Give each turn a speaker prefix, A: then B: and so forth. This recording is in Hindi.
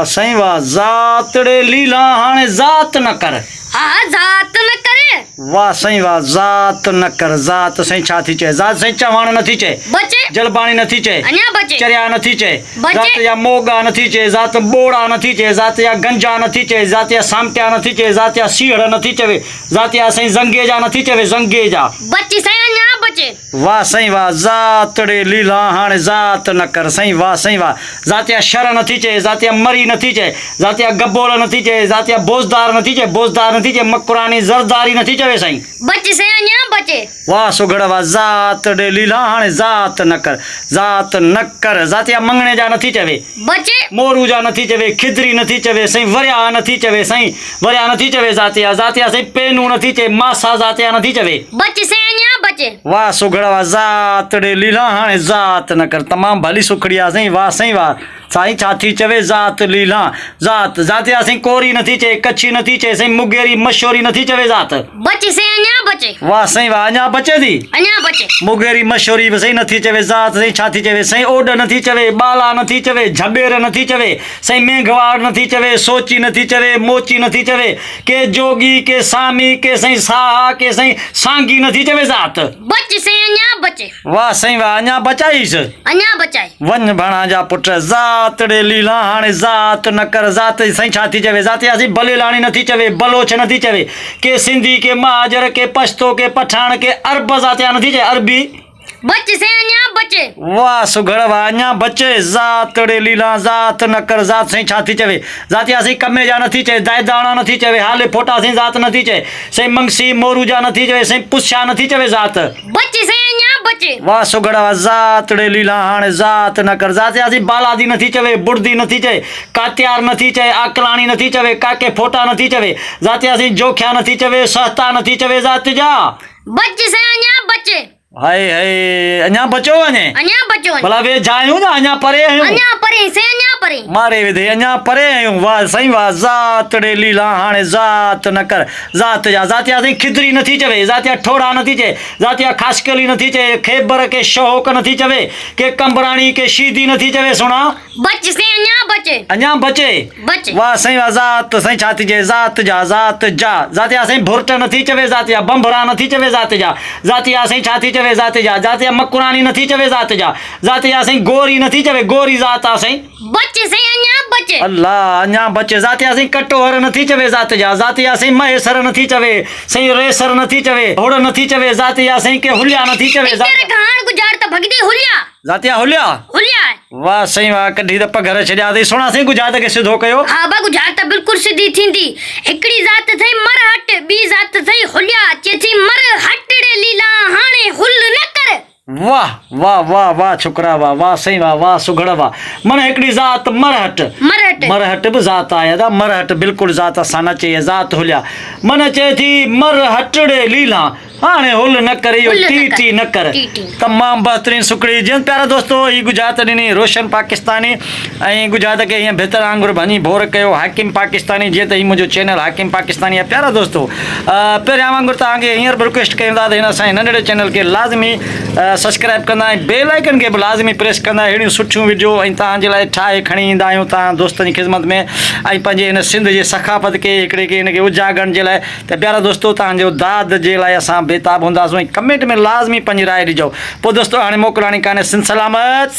A: वाह सही वाह ज़ातड़े लीला हाणे ज़ात न कर
B: हाँ ज़ात न करे
A: वाह सही वाह ज़ात न कर ज़ात सही छा थी चए ज़ात सही चवाण नथी चए
B: बचे
A: जलबाणी नथी चए
B: अञा बचे
A: चरिया नथी चए
B: बचे।
A: ज़ात या मोगा नथी चए ज़ात बोड़ा नथी चए ज़ात या गंजा नथी चए ज़ात या सामटिया नथी चए ज़ात या सीहड़ नथी चवे ज़ात या सही ज़ंगे जा नथी चवे ज़ंगे जा
B: बची सही अञा बचे
A: वाह सही वाह ज़ातड़े लीला हाणे ज़ात न कर सही वाह ज़ात या शर नथी चए ज़ात या मरी नथी चए ज़ात या गब्बोल नथी चए ज़ात या बोझदार नथी चए बोझदार नथी चए मकुरानी ज़रदारी नथी चवे सही
B: बची सही अञा बचे
A: वाह सुगड़ वाह ज़ातड़े लीला हाणे ज़ात न कर ज़ात या मंगणे जा नथी चवे
B: बचे
A: मोरू जा नथी चवे खिदरी नथी चवे सही वरिया नथी चवे सही वरिया नथी चवे ज़ात या सही पेनू नथी चए मासा ज़ात या नथी चवे
B: बची सही अञा बचे
A: वाह सुगड़ वाह ज़ातड़े लीला हाणे ज़ात न कर तमाम भली सुखड़ी आ सही वाह साईं छा थी चवे ज़ात लीला ज़ात या सही कोरी नथी चए कच्छी नथी चए सही मुगेरी मशोरी नथी चवे ज़ात
B: बची सही अञा बचे
A: वाह सही वाह अञा बचे थी
B: अञा बचे
A: मुगेरी मशोरी भी सही नथी चवे ज़ात सही छा थी चवे सही ओड नथी चवे बाला नथी चवे झबेर नथी चवे सही मेघवाड़ नथी चवे सोची नथी चवे मोची नथी चवे के जोगी के सामी के सही साहा के सही सांगी नथी चवे ज़ात
B: बची सही अञा बचे
A: वाह सही वाह अञा बचाईस
B: अञा बचाए
A: वन भणा जा पुट ज़ातड़े लीला हाणे ज़ात न कर ज़ात सही छा थी चवे ज़ात यासी बलेलाणी नथी चवे बलोच नथी चवे के सिंधी के महाजर के पश्तो के पठान के अरब ज़ात या नथी चवे अरबी
B: बची सही अञा बचे
A: वाह सुगड़ वाह अञा बचे ज़ातड़े लीला ज़ात न कर ज़ात सही छा थी चवे ज़ात यासी कमे जा नथी चए दायदाणा नथी चवे हाले फोटा सही ज़ात नथी चए सही मंगसी मोरू जा नथी चवे सही पुछा नथी चवे ज़ात
B: बची सही अञा बचे
A: वाह सुगड़ वाह ज़ातड़े लीला हाणे ज़ात न कर ज़ात यासी बालादी नथी चवे बुढ़दी नथी चए कात्यार नथी चए आकलाणी नथी चवे काके फोटा नथी चवे ज़ात यासी जोख्या नथी चवे सहता नथी चवे ज़ात जा
B: बची सही अञा बचे
A: हाय अञा बचो वञे
B: अञा बचो
A: भला वे जायूं ना अञा परे आहियूं
B: अञा परे सही अञा परे
A: मारे विधे अञा परे आहियूं वाह सही वाह ज़ातड़े लीला हाणे ज़ात न कर ज़ात या सही खिदरी नथी चवे ज़ात या ठोड़ा नथी चए ज़ात या खासकली नथी चए खेबर के शौक नथी चवे के कंबराणी के शीदी नथी चवे सुना
B: बची सही अञा बचे बचे
A: वाह सही वाह ज़ात सही छा थी चए ज़ात या सही भुर्ट नथी चवे ज़ात या बंभरा नथी चवे ज़ात या सही छा थी चवे ज़ात या मकुरानी नथी चवे ज़ात या सही गोरी नथी चवे गोरी ज़ात आ सही
B: बचे सही अञा बचे
A: अल्लाह अञा बचे ज़ात या सही कटोहर नथी चवे ज़ात या सही महेसर नथी चवे सही रेसर नथी चवे हुड़ नथी चवे ज़ात या सही के हुलिया नथी चवे
B: तेरे कहाण गुजार त भगदी हुलिया
A: ज़ात या हुलिया वाह सही वाह कढी त पघर छॾिया अथई सुहिणा सही गुजरात खे सिधो कयो
B: हा बा गुजरात त बिल्कुल सिधी थींदी हिकड़ी ज़ात थई मरहट ॿी ज़ात थई हुलिया चेथी मरहटड़े लीला हाणे हुल न कर
A: वाह छोकरा वाह सही वाह सुगड़ वाह मन हिकड़ी ज़ात मरहट भी ज़ात आया था मरहट बिल्कुल ज़ात असां न चई ज़ात हुलिया मन चए थी मरहटड़े लीला हाणे हुल न करे इहो टी न कर तमाम बहितरीन सुखड़ी जिन प्यारा दोस्तो ही गुजरात ॾिनी रोशन पाकिस्तानी ऐं गुजरात खे हीअं भितर आंगुर भञी भोर कयो हाकिम पाकिस्तानी जीअं त ही मुंहिंजो चैनल हाकिम पाकिस्तानी आहे प्यारा दोस्तो पहिरियां वांगुरु तव्हांखे हींअर बि रिक्वेस्ट कयूं था त हिन असांजे नंढड़े चैनल खे लाज़मी सब्सक्राइब कंदा ऐं बेल आइकन खे बि लाज़मी प्रेस कंदा अहिड़ियूं सुठियूं वीडियो ऐं तव्हांजे लाइ ठाहे खणी ईंदा आहियूं तव्हां दोस्तनि जी ख़िदमत में ऐं पंहिंजे हिन सिंध जे सखाफ़त खे हिकिड़े खे हिनखे उजागरण जे लाइ त प्यारा दोस्तो तव्हांजो दाद जे लाइ असां बेताब हूंदासीं कमेंट में लाज़मी पंहिंजी राय ॾिजो पोइ दोस्तो हाणे मोकिलाणी कान्हे सिंध सलामत।